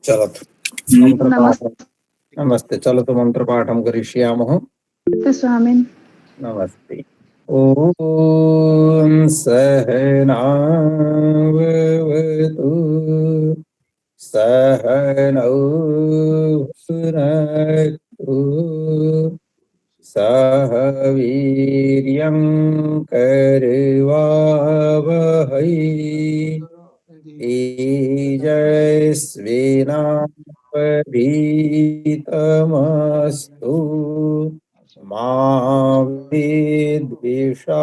चलतु मंत्र पाठ। नमस्ते नमस्ते। चलतु मंत्र पाठं करिष्यामः। स्वामिन्। नमस्ते। ॐ सहनावतु सहनौ भुनक्तु सह वीर्यं करवावहै तेजस्विनावधीतमस्तु मा विद्विषावहै।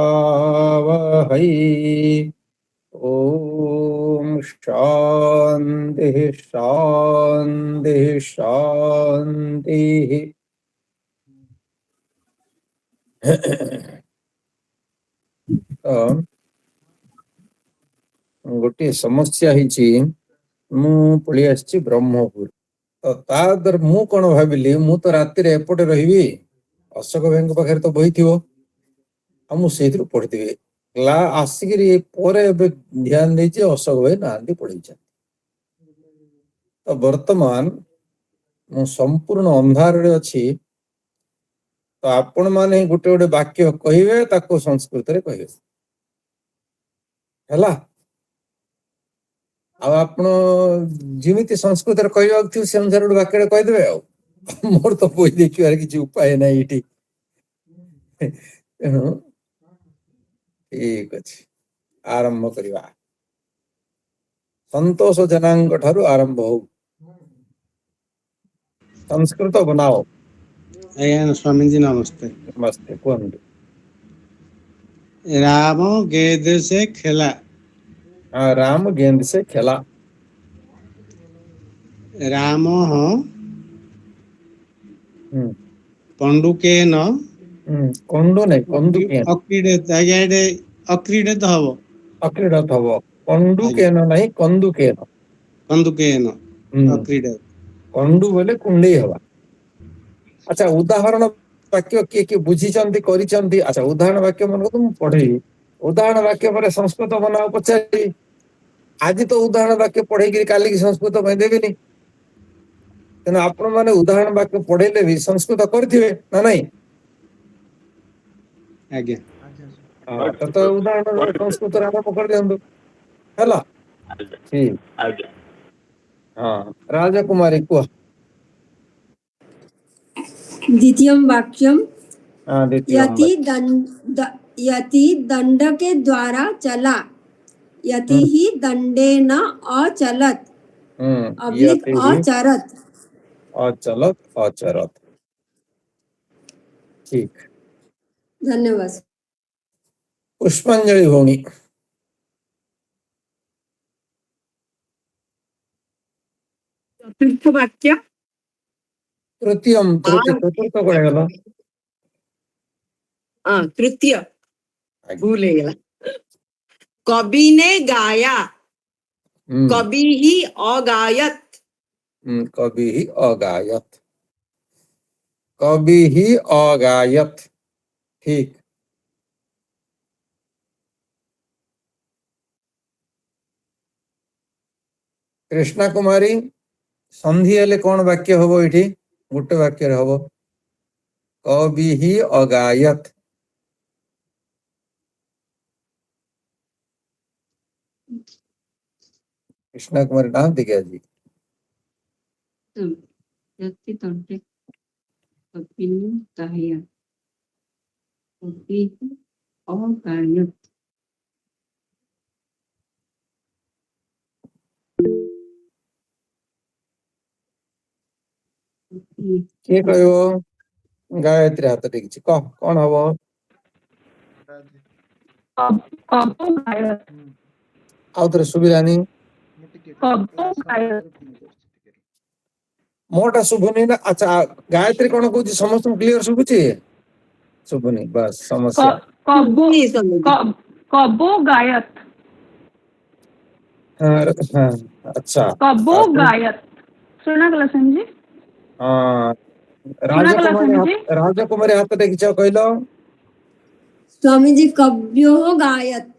ॐ शान्तिः शान्तिः शान्तिः। गोटे समस्या हिची मु पळी आछि ब्रह्मपुर। तो तादर मु कोन भाबिली मु तो राति रे एपटे रहिबी अशोक बैंक पाखरे तो बही थिवो हमु सेहितरु पढिथिबे ला आसिगिरी पोरे ध्यान देछि अशोक भाई नांदी पढिछ। तो वर्तमान मु संपूर्ण अंधार रे अछि। तो आपण माने गोटे गोटे वाक्य कहिबे ताको संस्कृत रे कहिबे हला। आप जिमिति संस्कृत कहवाक से अनुसार गोटे वाक्य कहीदेवे आ मोर तो बोई देखिबार किसी उपाय ना ये तेणु ठीक अच्छे आरंभ करवा। संतोष जनांग ठारू आरंभ हो। संस्कृत बनाओ। आज्ञा स्वामी जी नमस्ते। नमस्ते। कहतु राम गेंद से खेला। हाँ राम गेंद से खेला। राम पंडुकेन कंडु नहीं कंदुकेन अक्रीडित आज्ञा एडे अक्रीडित हबो अक्रीडित हबो कंडुकेन नहीं कंदुकेन कंदुकेन अक्रीडित कंडु बोले कुंडई हवा। अच्छा उदाहरण वाक्य किए किए बुझीचंती करिचंती। अच्छा उदाहरण वाक्य मन को तुम पढ़ेई उदाहरण वाक्य पर संस्कृत बनाओ पचारी आज तो उदाहरण वाक्य पढ़े कि काली की संस्कृत में देबेनी तेना आपण माने उदाहरण वाक्य पढ़ेले भी संस्कृत करथिबे ना नहीं आज्ञा। हां तो उदाहरण संस्कृत रे आप पकड़ देंदु हला ठीक आज्ञा। हां राजकुमारी को द्वितीयं वाक्यम द्वितीयं यति दंड के द्वारा चला यति ही दंडेन अचलत अब्लिक अचरत अचलत अचरत। ठीक धन्यवाद। पुष्पांजलि भौणी चतुर्थ वाक्य तृतीयम चतुर्थ कोड़े गला तृतीय भूल गया। कवि ने गाया कवि ही अगायत कवि ही अगायत कवि ही अगायत। ठीक कृष्णा कुमारी संधि हेले कौन वाक्य हबो इठी गोटे वाक्य रे हबो कवि ही अगायत। कृष्णा कुमारी नाम दिखे जी यति तंटे कपिनु ताया कपि अगायत के कहयो गायत्री हाथ टेकिछि कह कोन हबो कबो गायत आउतरे सुबिरानी कबो गायत मोटा सुबुनी ना। अच्छा गायत्री कोन कहूछि समस्त क्लियर सुबुछि सुबुनी बस समस्या कबो गायत। हाँ अच्छा कबो गायत सुना गला समझी। हाँ राजकुमारी हाथ टेकिछ कहलो स्वामी जी कव्यो गायत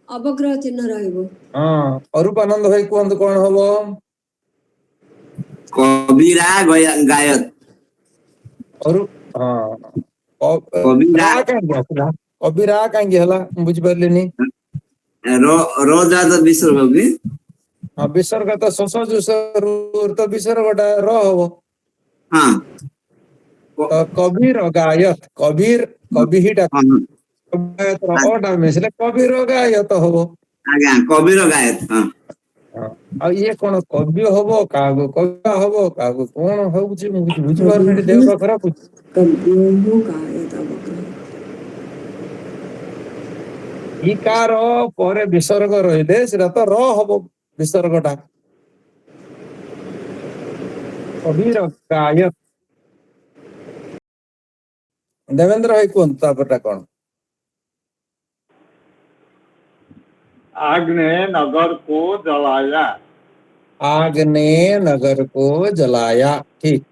अवग्रह चिन्ह रहइबो। हाँ अरूपानंद भाई कहंतु कोन हबो कबीरा गायत और हाँ कबीरा रा कांगे आसला कभी रा कांगे हला बुझ परलिनी रो जा तो विसर्ग भी हाँ विसर्ग तो शश जुसर तो विसर्गटा र हबो हाँ तो कबीर गायत कबीर कभी ही डाक हाँ गायत र ओडा मिसले कबीर गायत हबो आज्ञा कबीर गायत हाँ आ ये कोन कवि हबो कागो कविता हबो कागो कोन होउची मु बुझ परलिनी देव खराब कव्योः गायत अवग्रह इकार पर विसर्ग रहिले सेटा तो र हबो विसर्गटा कबीर गायत देवेंद्र भाई कोन तापरटा कोन आग ने नगर को जलाया आग ने नगर को जलाया ठीक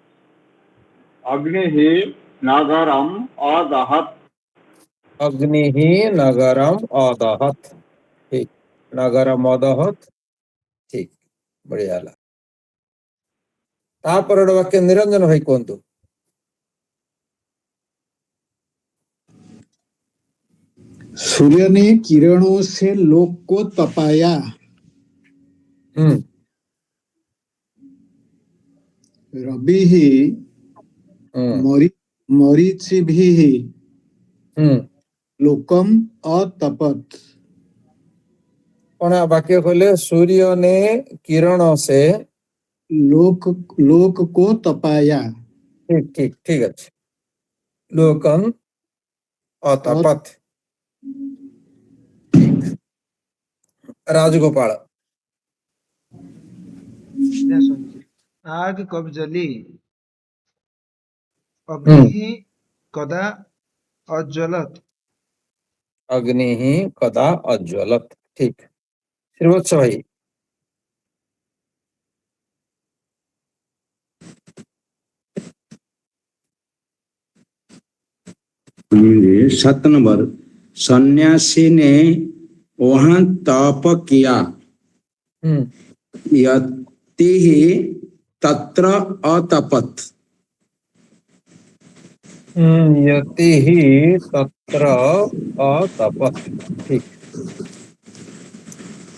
अग्नि ही नगरम अदहत अग्नि ही नगरम अदहत ठीक नगरम अदहत ठीक बढ़िया ला तापर वाक्य निरंजन भाई कोंतु सूर्य ने किरणों से लोक को तपाया। रवि ही मरीचि भी लोकम अतपत। कौन वाक्य खोले सूर्य ने किरणों से लोक को तपाया। ठीक ठीक ठीक अच्छे लोकम अतपत राजगोपाल आग कब जली अग्नि कदा अज्वलत अग्नि ही कदा अज्वलत ठीक श्रीवत्स भाई 7 नंबर सन्यासी ने वहां तप किया यति ही तत्र अतपत। यति ही तत्र अतपत ठीक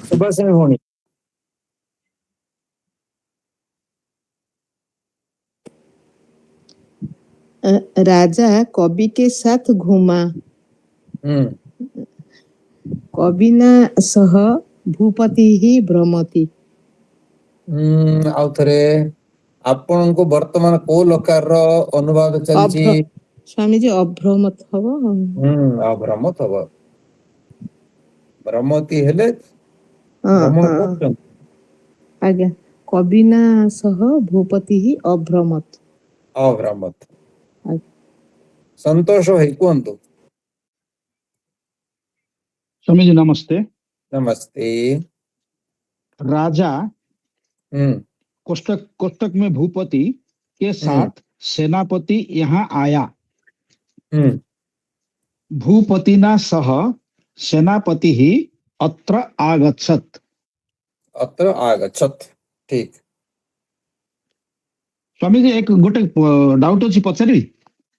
सुभाष होनी राजा कवि के साथ घूमा कविना सह भूपति ही भ्रमति। आउ थरे आपण को वर्तमान को लकार अनुवाद चलची स्वामी जी अभ्रमत हबो अभ्रमत हबो भ्रमति हेले भ्रमण आज्ञा कविना सह भूपति ही अभ्रमत अभ्रमत संतोष है कुंतु स्वामी जी नमस्ते। नमस्ते। राजा कोष्टक में भूपति के साथ सेनापति यहाँ आया। भूपतिना सह सेनापति ही अत्र आगच्छत। अत्र आगच्छत ठीक स्वामी जी एक गोटे डाउट अछि पचारि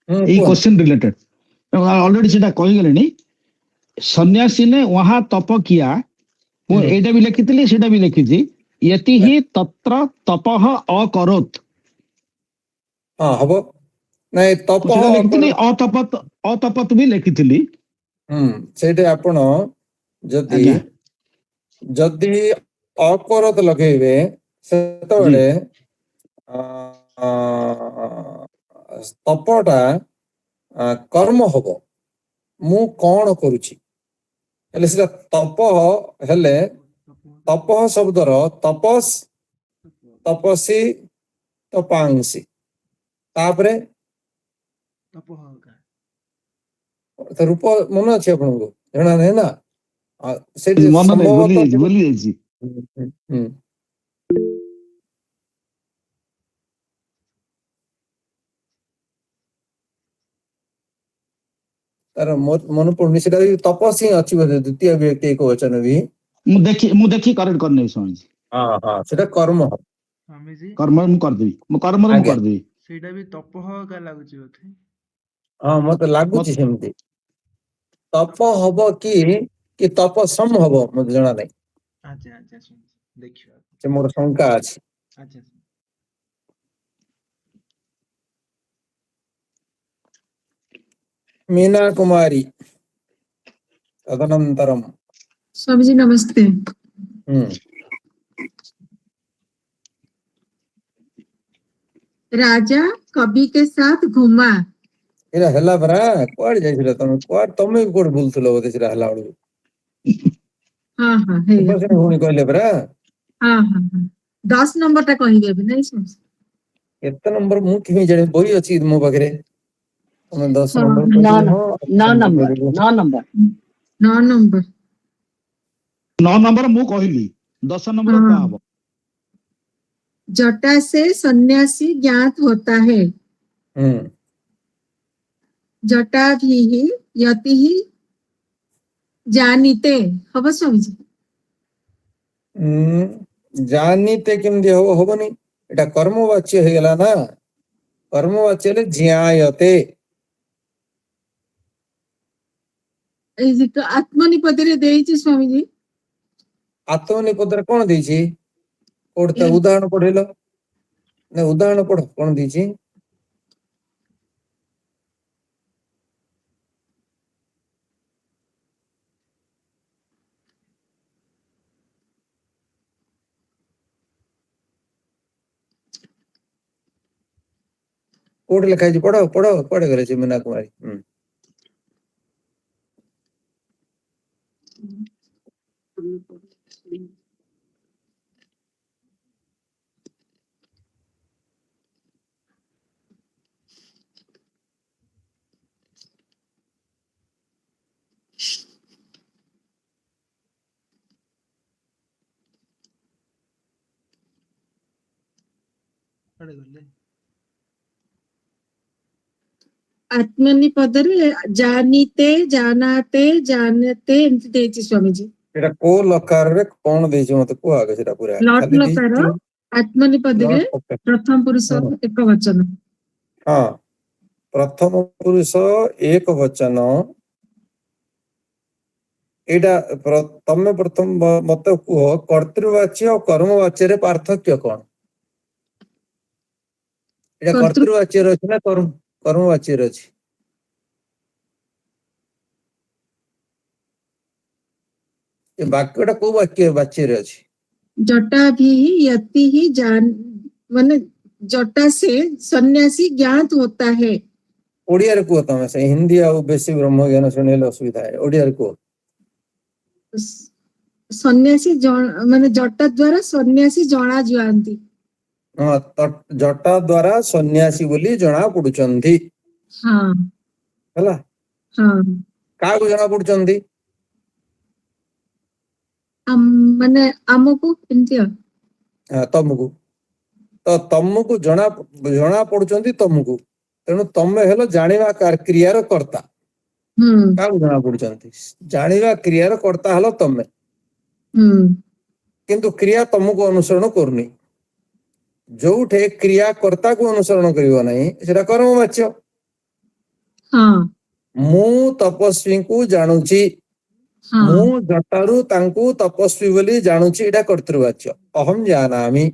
এই क्वेश्चन रिलेटेड ऑलरेडी सेटा कहि गेलेनी सन्यासी ने वहां तप किया मु एटा भी लिखितली सेटा भी लिखिजी यति ही तत्र तपः अकरोत। हां हबो नै तप लिखितली अतपत भी लिखितली सेटे आपण जदी जदी अकरोत लगेबे सेतबेले तपटा कर्म हबो मु कौन करूची हेले से तप हेले तप शब्दर तपस तपसी तपांसी तापरे रूप मन अच्छे अपन को जना नहीं ना से बोली जी तार मन पड़नी सेटा तपसी अछि बोले द्वितीय व्यक्ति एक वचन भी मु देखी करेक्ट करने स्वामी जी हां हां सेटा कर्म ସ୍ୱାମୀଜୀ कर्म ମୁଁ କରିଦେବି ମୁଁ କର୍ମରେ ମୁଁ ଆଜ୍ଞା। କରିଦେବି ସେଇଟା ବି ତପଃ ଏକା ଲାଗୁଛି ବୋଧେ। ହଁ ମତେ ଲାଗୁଛି ସେମିତି। ତପ ହବ କି ତପସମ ହବ ମତେ ଜଣା ନାହିଁ, ଆଚ୍ଛା ଆଚ୍ଛା ସ୍ୱାମୀଜୀ ଦେଖିବା। ସେ ମୋର ଶଙ୍କା ଅଛି। ଆଚ୍ଛା मीना कुमारी तदनंतरम। स्वामी जी नमस्ते। राजा कवि के साथ घूमा। ଏରା ହେଲା ପରା କୁଆଡେ ଯାଇଥିଲ ତମେ ବି କୋଉଠି ବୁଲୁଥିଲ ବୋଧେ ସେଟା ହେଲା ବେଳକୁ। हाँ हाँ है। ସୁଭାଷିନୀ ଭଉଣୀ କହିଲେ ପରା। हाँ हाँ हाँ 10 नंबर टा कहिए अभी नहीं सुन। କେତେ ନମ୍ବର ମୁଁ କେମିତି ଜାଣିବି, ବହି ଅଛି ମୋ ପାଖରେ। ତମେ 10 हाँ, ନମ୍ବର नौ କହିଦେବ, नौ नंबर 9 नंबर 9 ନମ୍ବର ମୁଁ କହିଲି 10 ନମ୍ବର କଣ ହବ? जटा से सन्यासी ज्ञात होता है। जटा भी ही यति ही जानिते हब स्वामी जी। ଜାନିତେ କେମିତି ହବ, ହବନି। ଏଟା କର୍ମବାଚ୍ୟ ହେଇଗଲା ନା। କର୍ମବାଚ୍ୟ ହେଲେ ଜ୍ঞାୟତେ। आत्मनिपदरे देइछि स्वामी जी। ଆତ୍ମନିପଦରେ କଣ ଦେଇଛି? କୋଉଠି ତା ଉଦାହରଣ ପଢେଇଲ ନା, ଉଦାହରଣ ପଢ କଣ ଦେଇଛି? କୋଉଠି ଲେଖା ହେଇଛି ପଢ ପଢ, କୁଆଡେ ଗଲେ ସେ मीना कुमारी? आत्मनिपदरे जानिते जानाते जानते एमती देइछि स्वामी जी। ଏଟା କୋଉ ଲକାରରେ କଣ ଦେଇଛି ମତେ କୁହ ଆଗ, ସେଟା ପୁରା लॉट ଖାଲି लकार ଦେଇଛି। आत्मनिपदरे ଲଟ୍ ପକା। प्रथम पुरुष ହଁ एक वचन। ହଁ, ପ୍ରଥମ ପୁରୁଷ ଏକ ବଚନ। ଏଇଟା ତମେ ପ୍ରଥମ ମତେ କୁହ, କର୍ତ୍ତୃବାଚ୍ୟ ଆଉ କର୍ମବାଚ୍ୟରେ ପାର୍ଥକ୍ୟ କଣ? ଏଇଟା कर्तृ କର୍ତ୍ତୃବାଚ୍ୟରେ ଅଛି ନା କର୍ମବାଚ୍ୟରେ ଅଛି? ଏ ବାକ୍ୟଟା କୋଉ ବାଚ୍ୟରେ ଅଛି? जटा भी यति ही जान माने जटा से सन्यासी ज्ञात होता है। ओडियारे कुह तमे, से हिंदी आ बेसी ब्रह्म ज्ञान शुणिले असुविधा है। ओडियारे कुह। सन्यासी माने जटा द्वारा सन्यासी जना जाती। हाँ, जटा द्वारा सन्यासी बोली जना पडुचंदी। हाँ हला हाँ काको जना पडुचंदी? माने आमको एमती तमको। तो तमको जना पडुचंदी तमको, तेणु तमे हेलो जानिबा क्रियार कर्ता। काको जना पडुचंदी? जानिबा क्रियार कर्ता हेलो तमे, किंतु क्रिया तमको अनुसरण करनी। जोठे क्रिया कर्ता को अनुसरण करियो नहीं, सेटा कर्मवाच्य। मु तपस्वी को जानुची, मु जटारु तांकु तपस्वी बोली जानुची, एटा कर्तृवाच्य। अहम जानामि।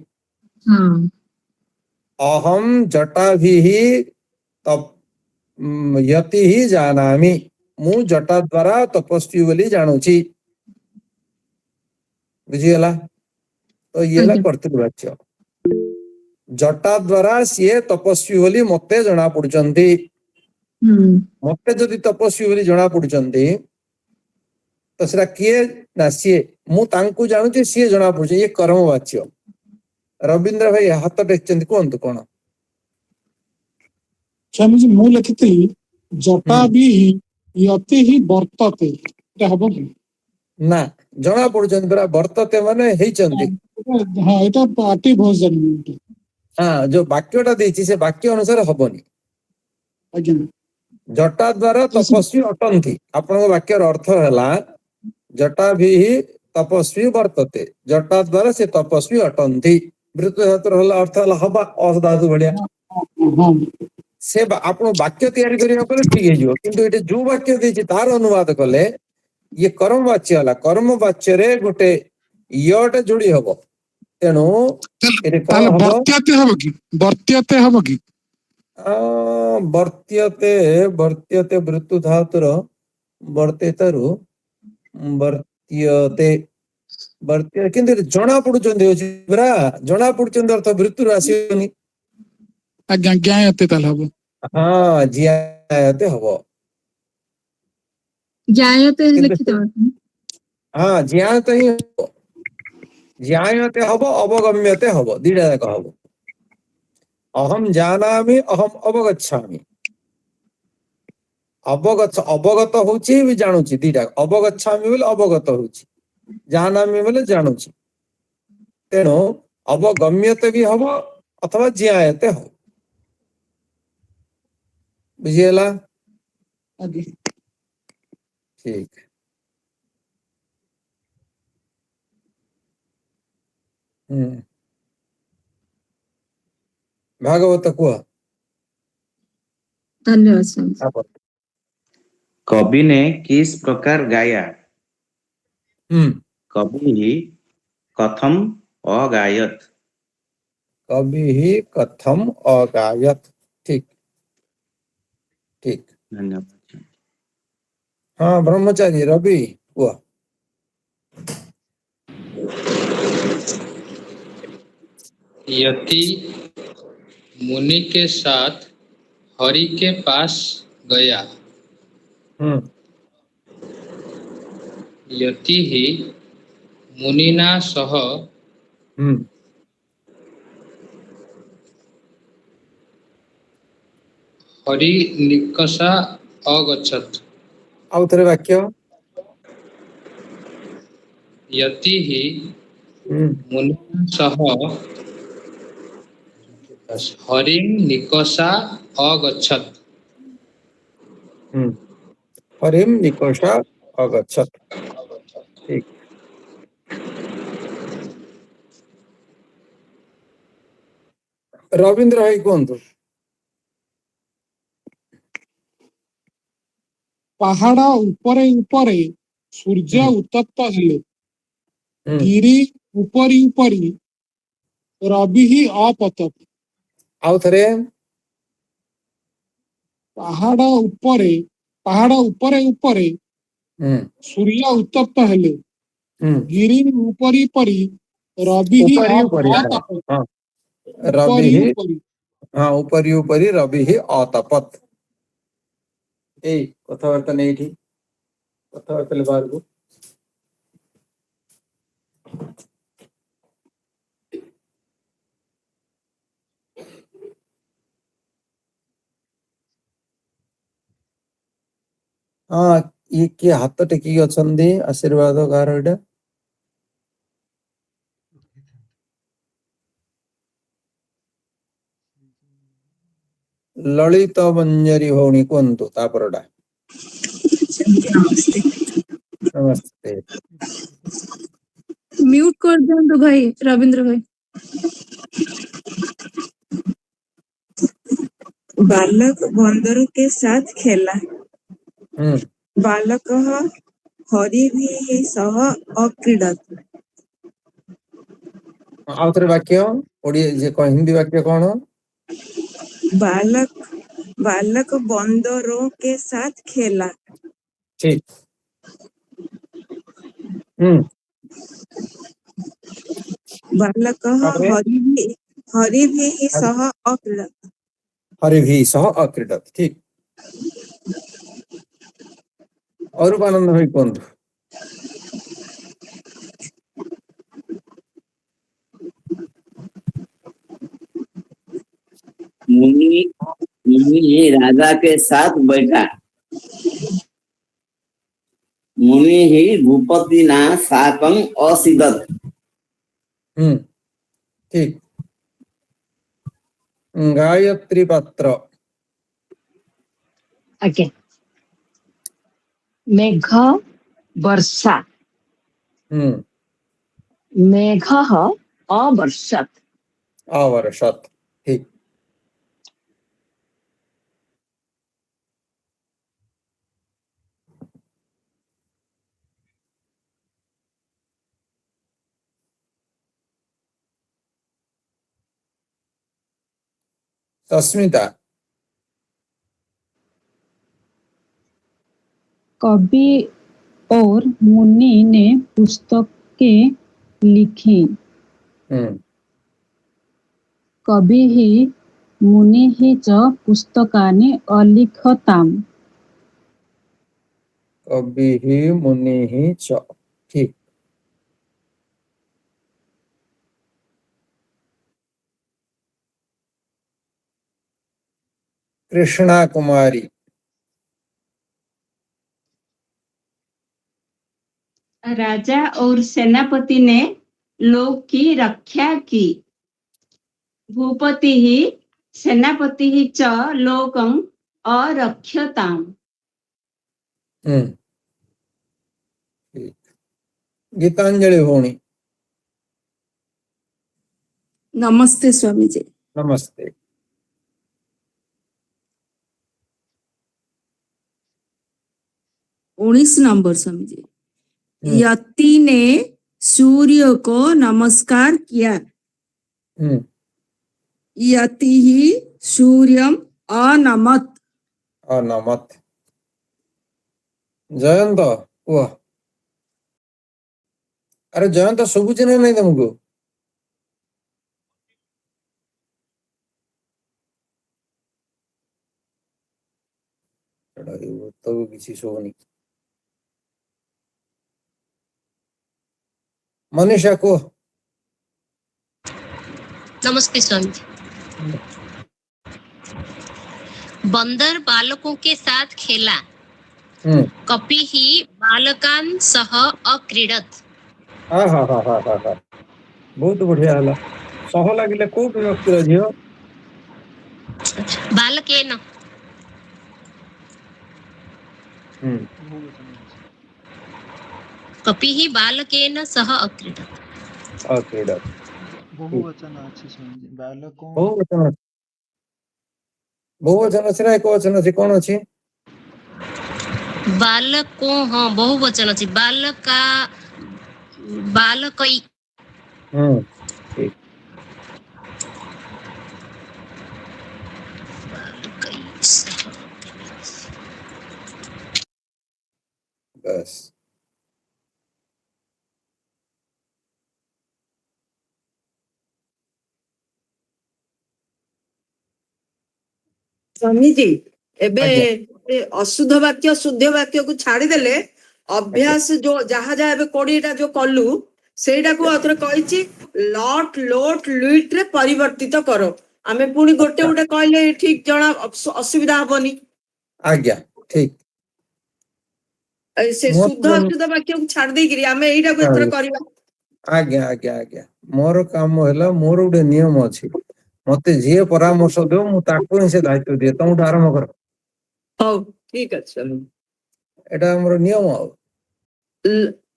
अहम जटाभिः यति ही जानामि। मु जटा द्वारा तपस्वी बोली जानुची। बुझिगला? तो ये ला कर्तृवाच्य। जटा द्वारा सीए तपस्वी बोली मते जना पडुचंदी। मते जदि तपस्वी बोली जना पडुचंदी, तो सेटा किए ना सीए। मु तांकु जानुची, सीए जना पडुची, ये कर्मवाच्य। रविंद्र भाई हाथ टेकचंदी, कोंतु कोन? स्वामी जी मु लिखितली जटा भी यति ही वर्तते, एटा हबो कि ना जना पडुचंदी परा, वर्तते माने हेचंदी। हां एटा पार्टी भोजन। हाँ, जो वाक्यटा देछि से वाक्य अनुसार हबनी। आज्ञा जटा द्वारा तपस्वी अटंती। आपनको वाक्यर अर्थ हैला जटा भी तपस्वी वर्तते, जटा द्वारा से तपस्वी अटंती। वृत्त धातुर हला अर्थ हला हवा अस धातु भलिया से आपण वाक्य तैयारी करिया पर ठीक है जो किंतु एटे जो वाक्य देछि तार अनुवाद कले ये कर्म वाच्य हला कर्म वाच्य रे गोटे यट जोड़ी हबो तेनु एटे कोन हबो वर्त्यते हबो कि वर्त्यते हबो कि वर्त्यते वर्त्यते वृत्त धातुर वर्तेतरु वर्त्यते वर्त्य किंतु जना पडुचंदी होछि बरा जना पडुचंदी अर्थ वृत्तु आसीबनी आज्ञा ज्ञायते ताल हबो हां ज्ञायते हबो ज्ञायते लिखित हां ज्ञायते ही ज्ञायते हबो अवगम्यते हबो दीडा जाक हबो अहम जानामि अहम अवगच्छामि अवगत होछि भी जानुछि दीडा अवगच्छामि बोले अवगत होछि जानामि बोले जानुछि तेणु अवगम्यते भी हबो अथवा ज्ञायते हो बुझियला ठीक भागवत कुआ धन्यवाद स्वामी। कवि ने किस प्रकार गाया? कवि ही कथम अगायत। कवि ही कथम अगायत। ठीक ठीक धन्यवाद। हाँ ब्रह्मचारी रवि हुआ यति मुनि के साथ हरि के पास गया। यति ही मुनिना सह हरि निकषा अगच्छत्। आउथरे वाक्य यति ही मुनिना सह हरि निकषा अगच्छत्। हरिम निकषा अगच्छत्। ठीक रविंद्र भाई कहतु पहाड़ उपरे उपरे सूर्य उत्तप्त हेले गिरी उपरी उपरी रवि ही अपतत। आउ थरे पहाड़ उपरे उपरे सूर्य उत्तप्त हेले गिरी उपरी उपरी रवि ही अपतत। रवि ही हाँ उपरी उपरी रवि ही अतपत। ए कथावार्ता नहीं थी कथावार्ता बाहर को हाँ ये किए हाथ टेकी अछंदी आशीर्वाद कार एटा ललित मंजरी भौणी कहतु तापरटा नमस्ते म्यूट कर दियंतु भाई रविंद्र भाई। बालक बंदर के साथ खेला। बालक हरिभिः सह अक्रीडत्। आउथरे वाक्य ओडी जे हिंदी वाक्य कौन? बालक बंदरों के साथ खेला। ठीक बालक हरिभिः सह अक्रीडत्। हरिभिः सह अक्रीडत्। ठीक और आनंद भाई कहतु मुनि राजा के साथ बैठा। मुनि ही भूपति ना साकं असिदत। ठीक गायत्री पत्र ओके मेघ वर्षा मेघः अवर्षत्। अवर्षत। ठीक। तस्मिता। कवि और मुनि ने पुस्तकें लिखी। कविः मुनिः च पुस्तकानि अलिखताम्। कविः मुनिः च। ठीक। कृष्णा कुमारी। राजा और सेनापति ने लोक की रक्षा की। भूपति ही सेनापति ही च लोकं अरक्षताम्। ठीक। गीतांजलि होनी। नमस्ते स्वामी जी। नमस्ते। उन्नीस नंबर स्वामी जी। यति ने सूर्य को नमस्कार किया। यति ही सूर्यम अनमत। अनमत। जयंत कुह। अरे जयंत सुबुची ना नहीं तुमको? तो किसी सोनी। मनीषा को। नमस्ते स्वामी जी। बंदर बालकों के साथ खेला। कपिः बालकान् सह अक्रीडत्। हाँ हाँ हाँ हाँ हाँ हाँ बहुत बढ़िया है। सह लगिले को व्यक्ति झील बालकेन। कपिः बालकेन सह अक्रीडत्। अक्रीडत्। बहुवचन अच्छे स्वामी जी। बालकों बहुवचन। बहुवचन अच्छे ना एक वचन अच्छे कौन अच्छे? बालकों हाँ बहुवचन अच्छे। बालका बालकई। ठीक। बस। स्वामी जी एबे अशुद्ध वाक्य शुद्ध वाक्य को छाड़ी देले अभ्यास जो जहा जहा एबे 20टा जो कलु सेटा को अथरे कहिची लॉट लोट लुइट रे परिवर्तित करो। आमे पुनी गोटे गोटे कहले ठीक जणा असुविधा हबनी। आज्ञा ठीक। से शुद्ध अशुद्ध वाक्य को छाड़ दे गिरी आमे एटा को एथरे करबा। आज्ञा आज्ञा आज्ञा मोर काम हैला मोर उडे नियम अछि। मते जे परामर्श देओ मु ताको ही से दायित्व दिए तुम आरंभ कर। हो ठीक अछि। एटा हमर नियम हो।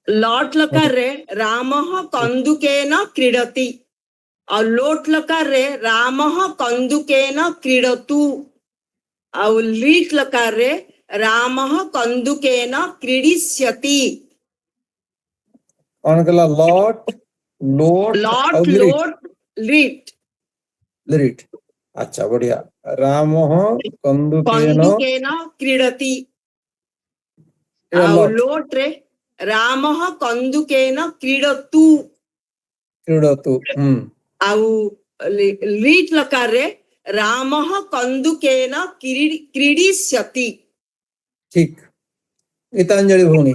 लॉट लकार रे रामः कंदुकेन क्रीडति और लोट लकार रे रामः कंदुकेन क्रीडतु और लीट लकार रे रामः कंदुकेन क्रीडिष्यति। कौन कहला लॉट लोट लॉट लोट लीट लीट। अच्छा बढ़िया। रामः कंदुकेन क्रीडति और लोट रे रामः कंदुकेन क्रीडतु क्रीडतु। और लीट लकार रे रामः कंदुकेन क्रीडिष्यति। ठीक। गीतांजलि भूमि।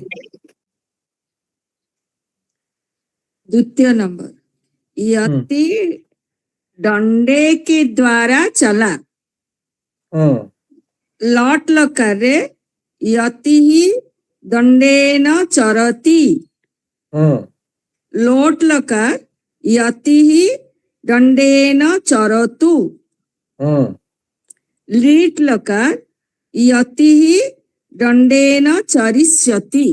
द्वितीय नंबर। यति डंडे के द्वारा चला। लॉट लकार रे यति ही दंडेन चरति। लोट लकार यति ही दंडेन चरतु। लीट लकार यति ही दंडेन चरिष्यति।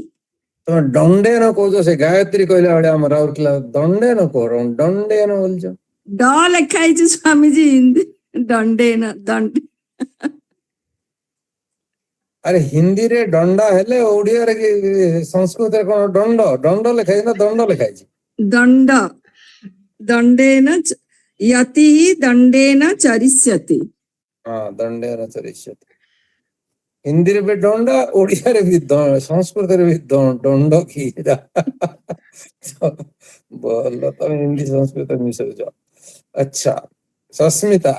तो दंडेन को जो से गायत्री कहले बड़े हमर और दंडेन को दंडेन बोल जो ड लिखाई स्वामी जी हिंदी दंडे न दंड अरे हिंदी रे दंडा हेले ओडिया रे संस्कृत रे कोन दंड दंड लिखाई ना दंड लिखाई दंड दंडेन यति दंडेन चरिष्यति। हाँ दंडेन चरिष्यति हिंदी रे भी दंड ओडिया रे भी दंड संस्कृत रे भी दंड की बोलो तो हिंदी संस्कृत मिसो जाओ। अच्छा सस्मिता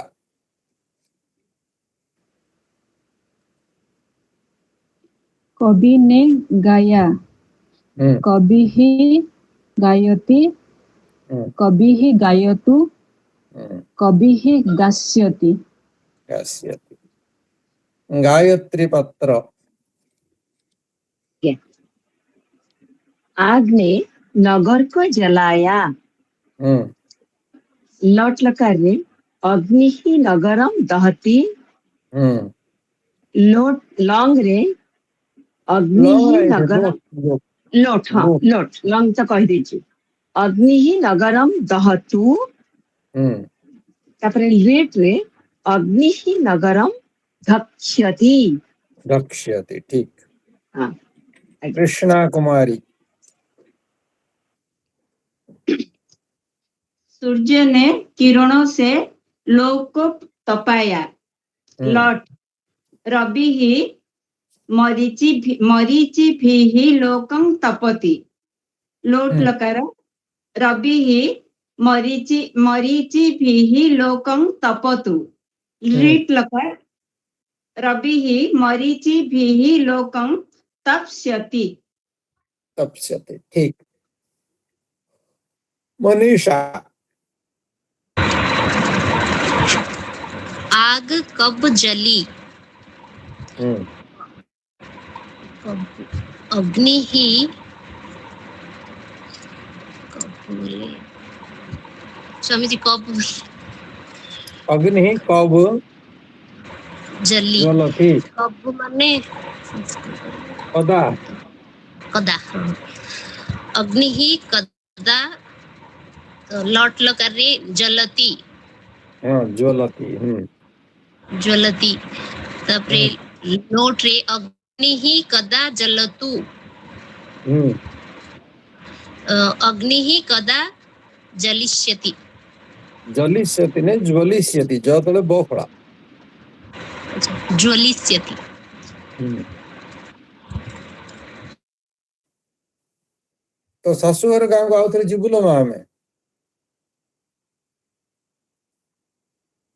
कवि ने गाया, कवि ही गायति, कवि ही गायतु, कवि ही गास्यति। गास्यति गायत्री पत्र आग ने नगर को जलाया। लट लकार रे अग्नि ही नगरम दहती। लोट लॉन्ग रे अग्नि ही नगरम लोट हाँ लोट लॉन्ग तो कह दीजिए अग्नि ही नगरम दहतु। तापरे लेट रे अग्नि ही नगरम धक्ष्यति। धक्ष्यति ठीक। हाँ कृष्णा कुमारी सूर्य ने किरणों से लोक को तपाया। लौट रवि ही मरीचि भी लोकं तपति। लोट लकार रवि ही मरीचि भी लोकं तपतु। रीट लकार रवि ही मरीचि भी लोकं तप्स्यति। तप्स्यति ठीक। मनीषा आग कब जली, अग्नि ही कब बोले स्वामी जी कब अग्नि ही कब जली ज्वलति कब माने कदा कदा अग्नि ही कदा लौट लकार रे जलती ज्वलति ज्वलती तापरे लोट रे अग्नि ही कदा जलतु। अग्नि ही कदा जलिष्यति। जलिष्यति ने ज्वलिष्यति ज तले बोफड़ा ज्वलिष्यति। तो शाशुघर गाँव को आउथरे जिबुलो मा हमें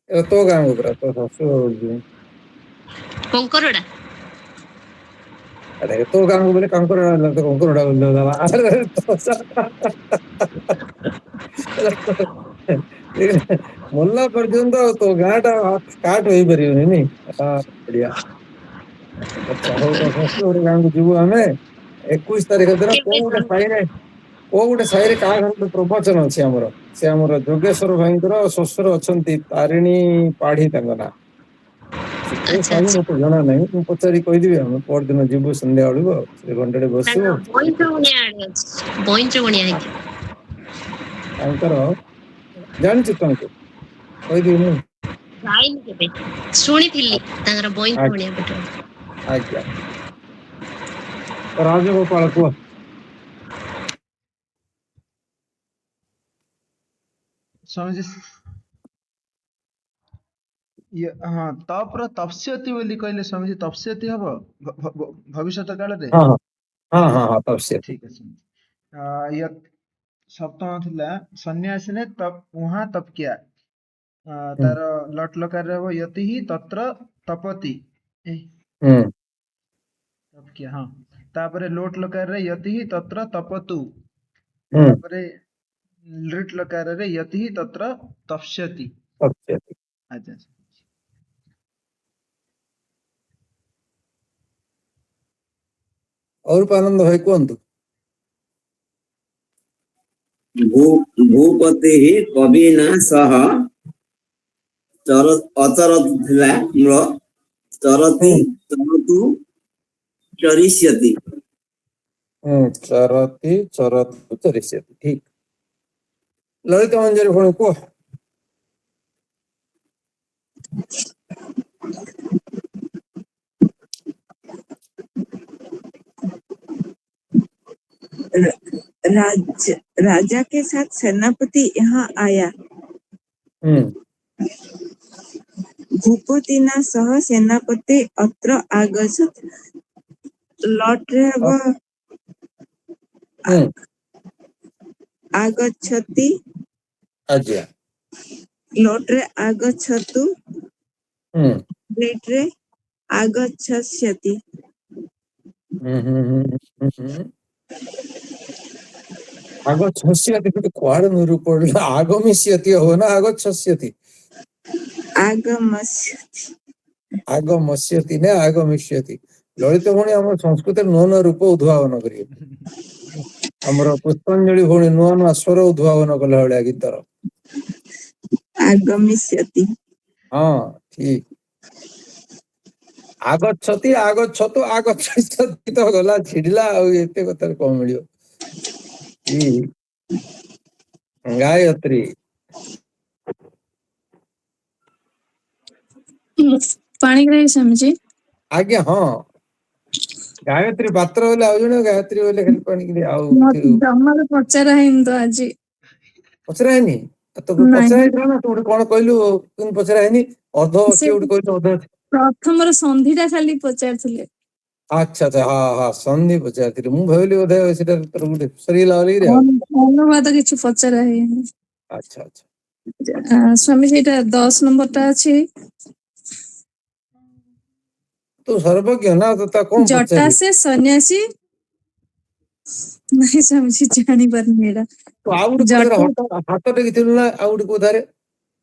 तो गाँव को तो शाशुघर कंकरडा अरे तो गाँव को बोले कंकरडा तो कंकरडा बोल दादा अरे तो मोल्ला पर्यंत तो गाँटा काट होई परियो नहीं बढ़िया। अच्छा हो तो शाशुघर गाँव को जिबु हमें 21 तारीख दिन को गोटे साइरे का घर प्रवचन अच्छे आमर से आमर जोगेश्वर भाई शशुर अच्छा तारिणी पाढ़ी ना मत जना ना तुम पचारि कहीदेवी हम पर दिन जीव संध्या बेलू घंटे बस जानी तुमको कहीदेवी आज्ञा राजगोपाल कह स्वामी जी हाँ तपर तप्स्यति बोली कहले स्वामी जी तप्स्यति हबो भविष्यत काल रे। हां हां हां हां तप्स्यति ठीक है। य सप्तम थिला सन्यासी ने तप वहां तप किया तार लट लकार रे यति ही तत्र तपति तप किया। हां तापरे लोट लकार रे यति ही तत्र तपतु। तापरे लिट लकार रे यति ही तत्र तप्स्यति। तप्स्यति अच्छा और आनंद भाई कहतु भूपति ही कविना सह अचरत थिला मूल चरति चरतु चरिष्यति। चरति चरतु चरिष्यति ठीक। ललित मंजरी पुणी कह राजा के साथ सेनापति यहाँ आया। भूपतिना सह सेनापति अत्र आगच्छत्। लॉट्रे आगच्छति। अच्छा लॉट्रे आगच्छतु। लेट्रे आगच्छस्यति। आगच्छस्यति तो क्वाड निरूपण आगमिष्यति हो ना आगच्छस्यति आगमस्यति। आगमस्यति ने आगमिष्यति। ललित भौणी आम संस्कृत नुआ नुआ रूप उद्भावन करिए हमर पुष्पांजलि भौणी नुआ नुआ स्वर उद्भावन कला भलिया गीतर आगमिष्यति। हाँ ठीक आगच्छति आगच्छतु आगच्छति तो गला छिड़ला आ एते कथार कम मिलियो गायत्री पाणी ग्राही समझे आज्ञा हाँ गायत्री पात्र बोले आउ जने गायत्री बोले खाली पानी के आउ जमार पचारा हिंदू आज पचरायनी तो पचराय ना तो कोन कहलु तुम पचरायनी अर्ध के उड कहलु अर्ध प्रथम संधिटा खाली पचारथिले अच्छा अच्छा हाँ हाँ संधि पचारथिले मु भाबिली बोधे सेटा तर गुटे सरी लागली रे अनुवाद किछि पचारा है। अच्छा अच्छा स्वामी जी एटा 10 नंबरटा अछि तो सर्वज्ञ ना तो ता कोन जटा से सन्यासी नहीं समझी जानी परनी एटा तो आउड कोदरा हाथ टे किथिलु ना आउड कोदारे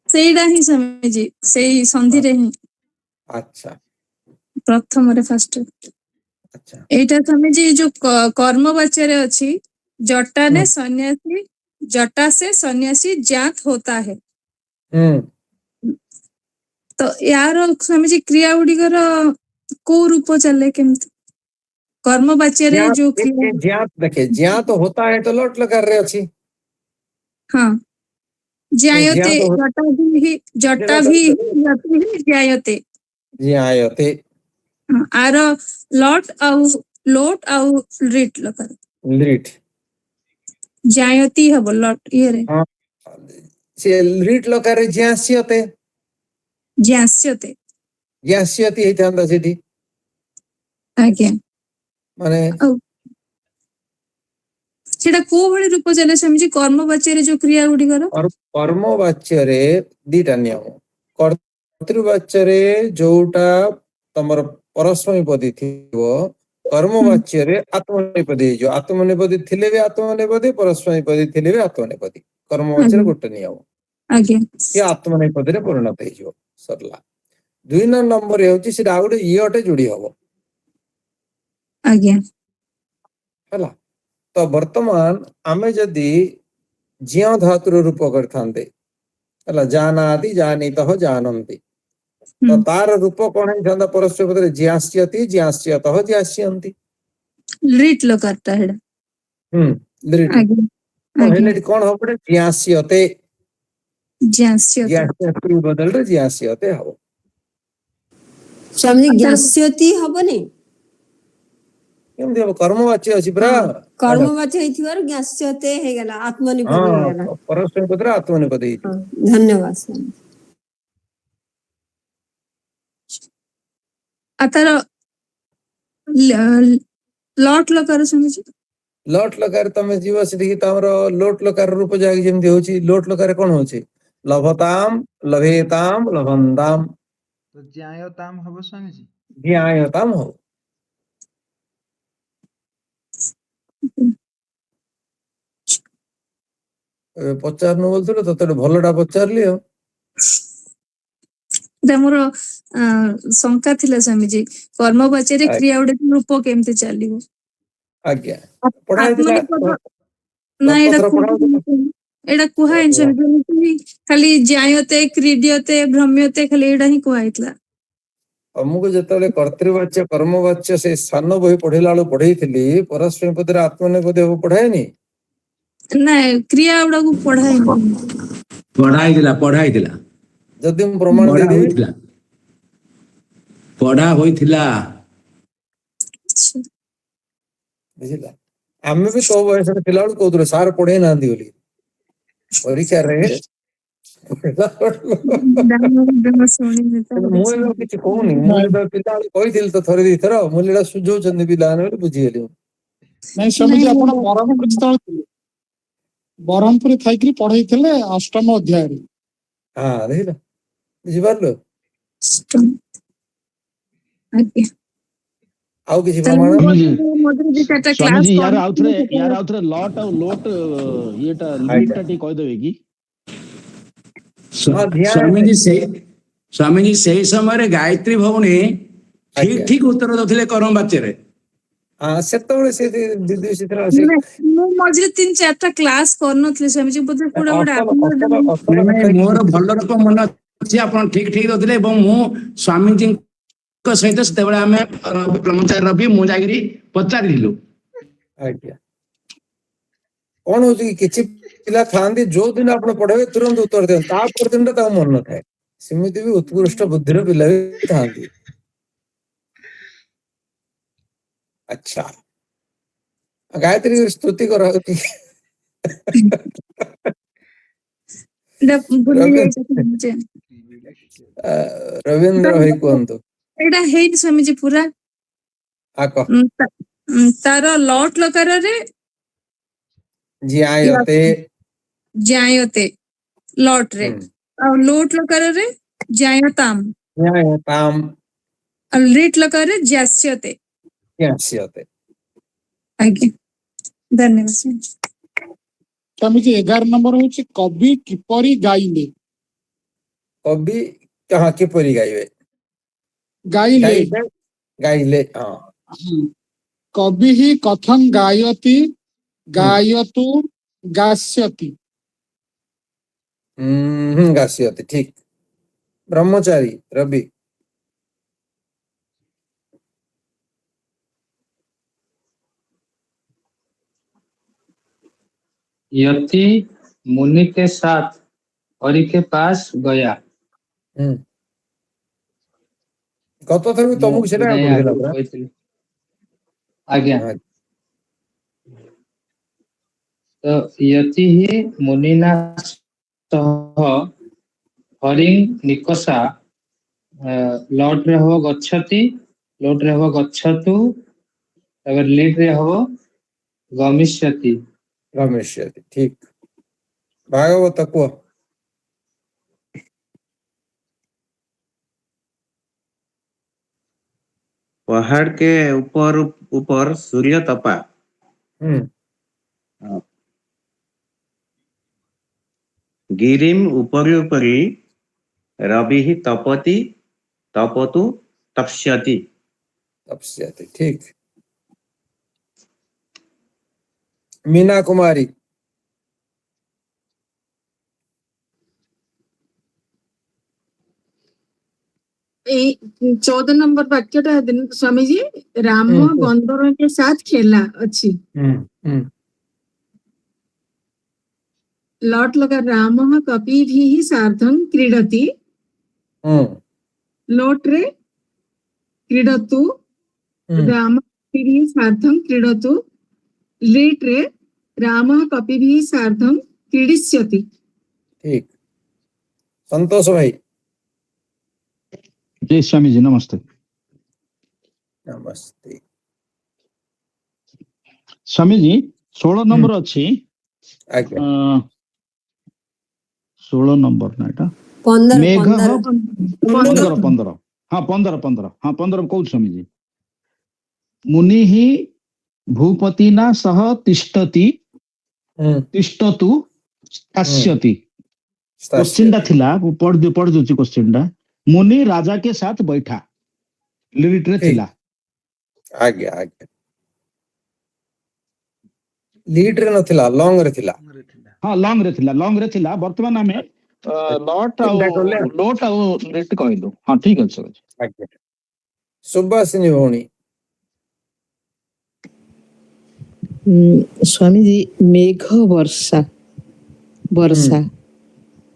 सेइडा ही समझी सेई संधि रे ही अच्छा प्रथम रे फर्स्ट अच्छा एटा समझी जो कर्मवाच्य रे अछि जटा ने सन्यासी जटा से सन्यासी ज्ञात होता है। तो यार समझी क्रिया गुड़िकर को रूप चले केमती कर्मवाच्य रे जो क्रिया ज्ञात देखे ज्ञात होता है तो लोट लगा रे अछि हाँ ज्ञायते जटा भी ज्ञायते ज्ञायते आर लोट आउ रिट लकर लिट ज्ञायती हबो लट ये रे हां से लिट लकर ज्ञास्यते ज्ञास्यते ज्ञास्यति हेतांदा सेठी आज्ञा माने सेटा को भली रूप चले समझी कर्मवाच्य रे जो क्रिया गुडी करो कर्मवाच्य रे दीटा नियम कर्तृवाच्य रे जोटा तमर परस्मैपदी थिबो कर्मवाच्य रे आत्मनेपदी जो आत्मनेपदी थिले भी आत्मनेपदी परस्मैपदी थिले भी आत्मनेपदी कर्मवाच्य रे गोटे नियम आज्ञा ये आत्मनेपदी रे परिणत हेजो सरला 2 नंबर हेउची से आउडे इयोटे जोडी हबो आज्ञा हला तो वर्तमान आमे जदी ज्ञ धातुर रूप करथांते हला जानाति जानितः जानन्ति तो तार रूप कोन है थांदा परस्पर पदरे ज्ञास्यति ज्ञास्यतः ज्ञास्यन्ति लिट लकारता हेडा लिट तो हेलेट कोन होबडे ज्ञास्यते ज्ञास्यति बदल रे ज्ञास्यते हो स्वामी ज्ञास्यति हबनी केम देव कर्मवाच्य अछि ब्रा कर्मवाच्य हेतिवार ज्ञास्यते हे गेला आत्मनिपदी हे गेला परस्पर पदरे आत्मनिपदी धन्यवाद स्वामी अतर लॉट लकार समझी लॉट लकार तमे जीव से देखि तमर लोट लकार रूप जाय जेमति होची लोट लकार कोन होची लभताम लभेताम लभंदाम तो ज्ञायताम हबो स्वामी जी ज्ञायताम हो पचार न बोलथलो तो तोटे भलोटा पचारली हो मोर शंका थिला स्वामी जी कर्मवाच्य रे क्रिया उडे रूप केमते चलिबो आज्ञा पढ़ाई दिला ना एडा कुहा इनसन खाली ज्ञायते क्रीड्यते भ्रम्यते खाली एडा ही कुहाइतला हमको जतले कर्तृवाच्य कर्मवाच्य से स्थान बही पढ़िला लो पढ़ैथिली परस्पर पदरे आत्मनेपदी हो पढ़ायनी ना क्रिया उडा को पढ़ाई पढ़ाई दिला जदि प्रमाण दे देबी ପଢା ହୋଇଥିଲା। ବୁଝିଲା ଆମେ ବି ତୋ ବୟସରେ ଥିଲା ବେଳକୁ କହୁଥିଲେ ସାର୍ ପଢେଇ ନାହାନ୍ତି ବୋଲି ପରୀକ୍ଷାରେ ମୁଁ ଏବେ କିଛି କହୁନି ମୁଁ ଯେତେବେଳେ ପିଲାବେଳେ କହିଥିଲି ତ ଥରେ ଦିଥର ମୁଁ ଏଇଟା ସୁଝଉଛନ୍ତି ପିଲାମାନେ ବୋଲି ବୁଝିଗଲି। ନାଇଁ ସ୍ୱାମୀଜୀ ଆପଣ ବ୍ରହ୍ମପୁର ଯେତେବେଳେ ଥିଲେ ବ୍ରହ୍ମପୁରରେ ଥାଇକିରି ପଢେଇଥିଲେ ଅଷ୍ଟମ ଅଧ୍ୟାୟରେ। ହଁ ଦେଖିଲ ବୁଝିପାରିଲ। ଆଉ କିଛି ପ୍ରମାଣ ସ୍ୱାମୀଜୀ ୟାର ଆଉଥରେ ଲଟ୍ ଆଉ ଲୋଟ୍ ଇଏଟା ଲିଡଟା ଟିକେ କହିଦେବେ କି? ସ୍ୱାମୀଜୀ ସେଇ ସମୟରେ ଗାୟତ୍ରୀ ଭଉଣୀ ଠିକ ଠିକ ଉତ୍ତର ଦଉଥିଲେ କରମ ବାଚ୍ୟରେ। ସେତେବେଳେ ସେ ମୁଁ ମଝିରେ 3-4ଟା କ୍ଲାସ କରିନଥିଲି ସ୍ୱାମୀଜୀ ବୋଧେ କୋଉଟା ମୋର ଭଲ ରକମ ମନେ ଅଛି ଆପଣ ଠିକ ଠିକ ଦଉଥିଲେ ଏବଂ ମୁଁ ସ୍ୱାମୀଜୀଙ୍କ ସହିତ ସେତେବେଳେ ଆମେ ବ୍ରହ୍ମଚାରୀ ରବି ମୁଁ ଯାଇକିରି ପଚାରିଥିଲୁ। ଆଜ୍ଞା କଣ ହଉଛି କି କିଛି ପିଲା ଥାଆନ୍ତି ଯୋଉ ଦିନ ଆପଣ ପଢେଇବେ ତୁରନ୍ତ ଉତ୍ତର ଦିଅନ୍ତି ତା ପରଦିନଟା ତାଙ୍କୁ ମନେ ନଥାଏ ସେମିତି ବି ଉତ୍କୃଷ୍ଟ ବୁଦ୍ଧିର ପିଲା ବି ଥାଆନ୍ତି। ଆଚ୍ଛା ଗାୟତ୍ରୀ ସ୍ତୁତି କର ରବୀନ୍ଦ୍ର ଭାଇ କୁହନ୍ତୁ। ଏଇଟା ହେଇନି ସ୍ୱାମୀଜୀ ପୁରା ତାର ଲଟ୍ ଲକାରରେ ଜ୍ୟାୟତେ ଲଟ୍ ରେ ଆଉ ଲୋଟ୍ ଲକାରରେ ଜ୍ୟାୟତାମ୍ ଆଉ ଲିଟ୍ ଲକାରରେ ଜ୍ୟାସ୍ୟତେ। ଆଜ୍ଞା ଧନ୍ୟବାଦ ସ୍ୱାମୀଜୀ 11 ନମ୍ବର ହଉଛି କବି କିପରି ଗାଇଲେ। କବି କିପରି ଗାଇବେ ଗାଇଲେ କବି ହି କଥଂ ଗାୟତି ଗାୟତୁ ଗାସ୍ୟତି। ଗାସ୍ୟତି ଠିକ। ବ୍ରହ୍ମଚାରୀ ରବି यति मुनि के साथ हरि के पास गया। गत थर भी तुमको सेटा बोलिला परा आज्ञा तो यति ही मुनिना सह हरि निकषा लॉट रे हो गच्छति लोट रे हो गच्छतु अगर लीट रे हो गमिष्यति ठीक। भागवत को पहाड़ के ऊपर सूर्य तपा। गिरिम उपरि रवि तपति तपतु तप्स्यति ठीक। मीना कुमारी এই 14 नंबर वाक्यटा स्वामी जी राम बंदर के साथ खेला अच्छी लॉट लगा राम कपि भी सार्धं क्रीडति लोट रे क्रीडतु राम कपि भी सार्धं क्रीडतु लीट रे राम कपि भी सार्धं क्रीडिष्यति। ठीक। संतोष भाई जय स्वामी जी नमस्ते। नमस्ते स्वामी जी 16 नंबर अच्छी 16 नंबर ना एटा 15 हाँ 15 कहू स्वामी जी मुनि ही भूपतिना सह तिष्ठति तिष्ठतु स्थास्यति। क्वेश्चन टा थिला पढ़ दोची क्वेश्चन टा मुनि राजा के साथ बैठा लिरिट रे थिला। आज्ञा लीड रे नथिला लॉन्ग रे थिला। हां लॉन्ग रे थिला वर्तमान हमें लॉट और लोट और लिट कहलो। हां ठीक अछि आज्ञा। सुभाषिनी भौणी स्वामी जी मेघ वर्षा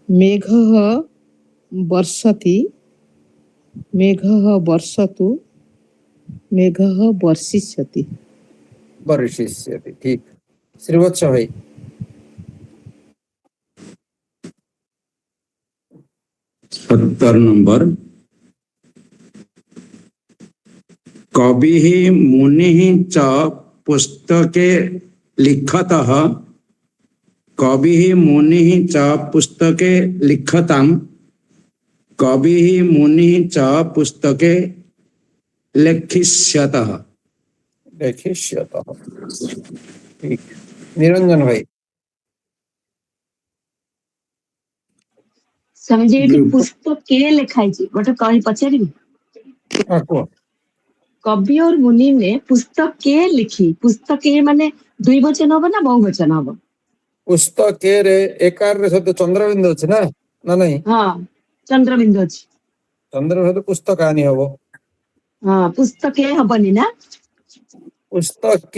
मेघ वर्षति मेघः वर्षतु मेघः वर्षिष्यति वर्षिष्यति। ठीक। श्रीवत्स भाई। सत्तर नंबर। कविः मुनिः च पुस्तके लिखतः कविः मुनिः च पुस्तके लिखताम् कविः मुनिः च पुस्तके लेखिष्यतः। लेखिष्यतः। ठीक। निरंजन भाई। समझे एटी पुस्तक के लिखाई छी गोटे कहि पछारी कवि और मुनि ने पुस्तक के लिखी पुस्तक के माने दुई वचन हो ना बहुवचन हो पुस्तक के रे एकार रे सहित चंद्रबिंदु अछि ना ना नहीं हां चंद्रबिंदु अछि चंद्रबिंदु पुस्तक आनी हबो हां पुस्तक के हबनी ना पुस्तक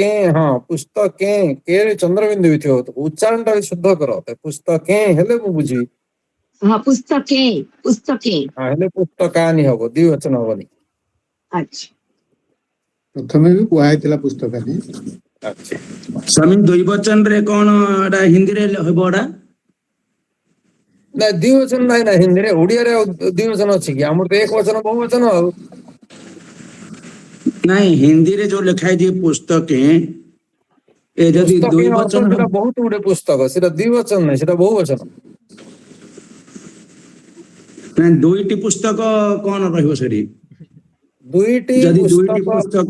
के रे चंद्रबिंदु बिथियो तो उच्चारण टा शुद्ध करो तो पुस्तक के हेले मु बुझी हां पुस्तक के हां हेले पुस्तक आनी हबो द्वि वचन हबनी। अच्छा प्रथमे भी कुआ हैतिला पुस्तक आनी। अच्छा स्वामी दुई वचन रे कोन एडा हिंदी रे हबोडा ना द्वि वचन नाही ना हिंदी रे ओडिया रे द्वि वचन अछि कि हमर तो एक वचन बहुवचन हो नहीं हिंदी रे जो लिखाई दी पुस्तक है ए जदि दुई वचन सेटा बहुत गुडे पुस्तक सेटा द्वि वचन नाही सेटा बहुवचन ना दुईटी पुस्तक कोन रहबो सरी दुईटी जदि दुईटी पुस्तक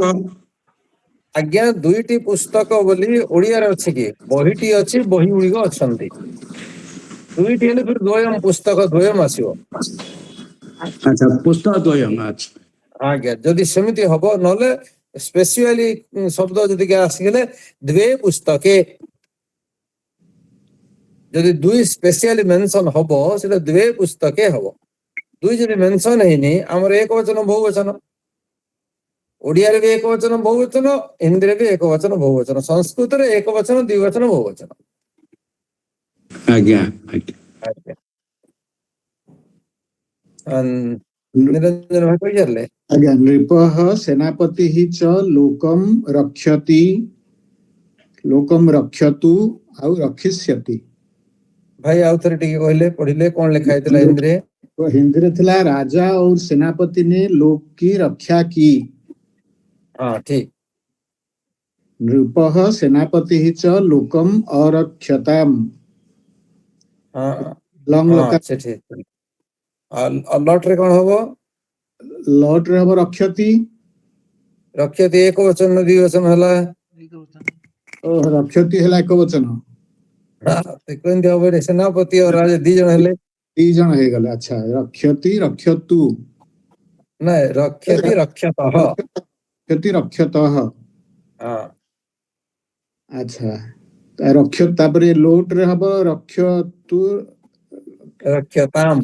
आज्ञा दुईटी पुस्तक बोली ओडिया रे अछि कि बहिटी अछि बही उड़ी गो अछंती दुईटी हेले फिर द्वयम पुस्तक द्वयम आसीबो। अच्छा पुस्तक द्वयम अच्छा आज्ञा जदि सेमिति हबो नले स्पेशली शब्द जदि के आसी गेले द्वे पुस्तके जदि दुई स्पेशली मेंशन हबो सेटा द्वे पुस्तके हबो दुई जदि मेंशन हेनी हमर एक वचन बहुवचन ओडिया रे भी एक वचन बहुवचन हिंदी रे भी एक वचन बहुवचन संस्कृत रे एक वचन द्विवचन बहुवचन। आज्ञा आज्ञा निरंजन भाई कहिले आज्ञा नृपः सेनापतिः च लोकम रक्षतु आउ रक्षिष्यति। भाई आउ थरे टिके कहले पढिले कोन लिखा हैतला हिंदी रे हिंदी रे थिला राजा और सेनापति ने लोक की रक्षा की। हाँ ठीक। नृपः सेनापतिः च लोकम अरक्षताम्। हाँ लंग हाँ लकार अच्छा ठीक लॉट रे कोन हबो लॉट रे हबो रक्षति रक्षति एक वचन न द्विवचन हला ओ रक्षति हला एक वचन हां ते कोन दियो बे सेनापति और राजा दी जण हले दी जण हे गले। अच्छा रक्षति रक्षतु नहीं रक्षति रक्षतः रक्षति रक्षतः हां अच्छा रक्षत तापरे लोट रे हबो रक्षतु रक्षताम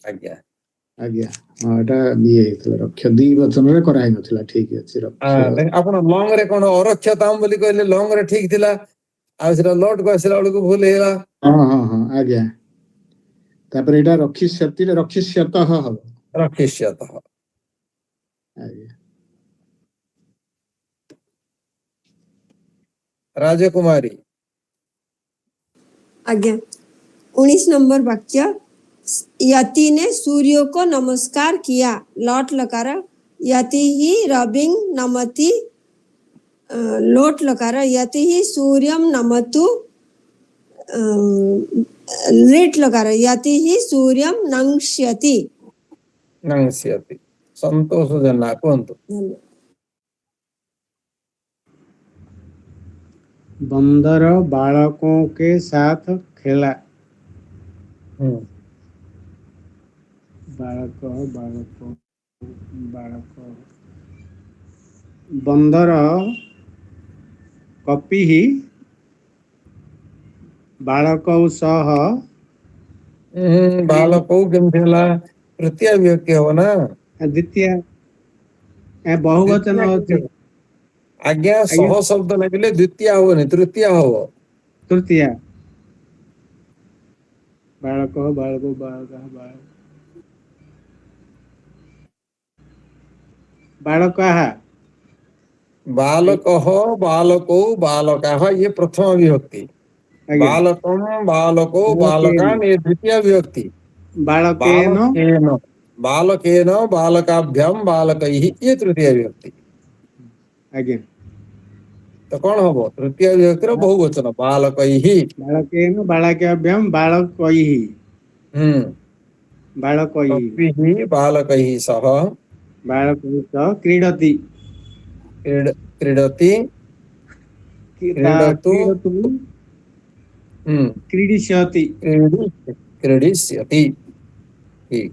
आज्ञा आज्ञा हां एटा दिए हेतला रक्ष दी वचन रे कराई नथिला ठीक अछि रक्ष आपण लॉन्ग रे कोन अरक्षताम बोली कहले लॉन्ग रे ठीक थिला आ सेटा लॉट को आसिला बळको भूल हेला। हां हां हां आज्ञा तापरे एटा रक्षिष्यति रे रक्षिष्यतः हबो रक्षिष्यतः आज्ञा राजकुमारी। आज्ञा 19 नंबर वाक्य यति ने सूर्य को नमस्कार किया लॉट लकार यति ही रविंग नमति लोट लकार यति ही सूर्यम नमतु लिट लकार यति ही सूर्यम नंक्ष्यति संतोष जना कोंतु बंदर बालकों के साथ खेला। बंदर कपिः बालकौ सह बालकौ केमथिला तृतीय विभक्ति हो ना द्वितीय बहुवचन होती आज्ञा सह शब्द लगिले द्वितीय होनी तृतीय हो तृतीय बालक बालक बालक बालकाः बालकः बालकौ बालकाः ये प्रथम विभक्ति, बालकं बालको बालकान् ये द्वितीय विभक्ति, बालकेन बालकेन बालकाभ्यां बालकैः ये तृतीय विभक्ति। आगे तो कौन हबो तृतीय विभक्तिर बहुवचन बालकैः, बालकेन बालकाभ्यां बालकैः बालकैः बालकैः सह बालकैः सह क्रीडति क्रीडति क्रीडतु क्रीडिष्यति क्रीडिष्यति। ठीक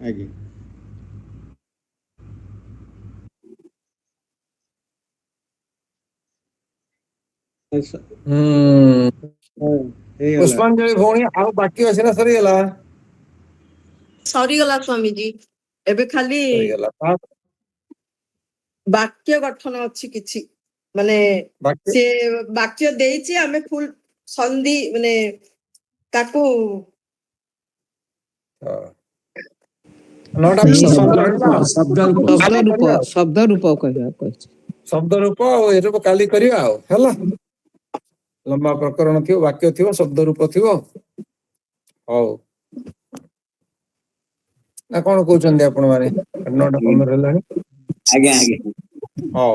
आगे पुष्पांजलि भौणी आउ बाकी अछि ना सरीगला सरीगला स्वामी जी एबे खाली वाक्य गठन अछि किछि माने से वाक्य देइछि आमे फुल संधि माने ताकू शब्द रूप एरु काली करिया आ हला लंबा प्रकरण थियो वाक्य थियो शब्द रूप थियो हौ ना कोन कहउछन आपण माने 9:15 हेलानी आगे आगे हौ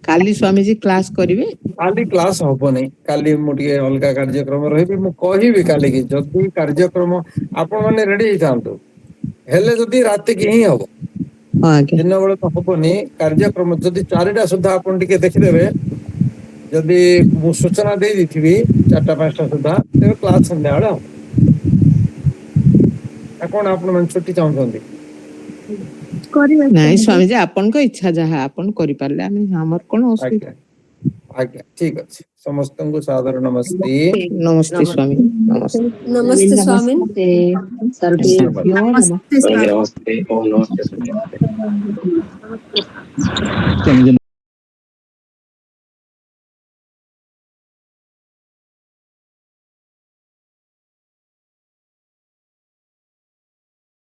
काली स्वामी जी क्लास करिवे काली क्लास हबो नै काली मोटिए अलगा कार्यक्रम रहबी मु कहिबी काली की जदी कार्यक्रम आपण माने रेडी हितांतो हेले जदी राति की ही हबो दिन बेले तो हबोनी कार्यक्रम जदी 4टा सुद्धा आपण टिके देखि देबे जदी मु सूचना दे दिथिबी 4टा 5टा सुद्धा ते क्लास संध्या बेला कोन आपण मन छुट्टी चाहउछंती नहीं स्वामी जी आपन को इच्छा जहा आपन करि पारले आमे हमर कोन असुविधा आज्ञा ठीक अछि समस्त को सादर नमस्ते नमस्ते स्वामी नमस्ते स्वामी सर्वेभ्यो नमस्ते। स्वामी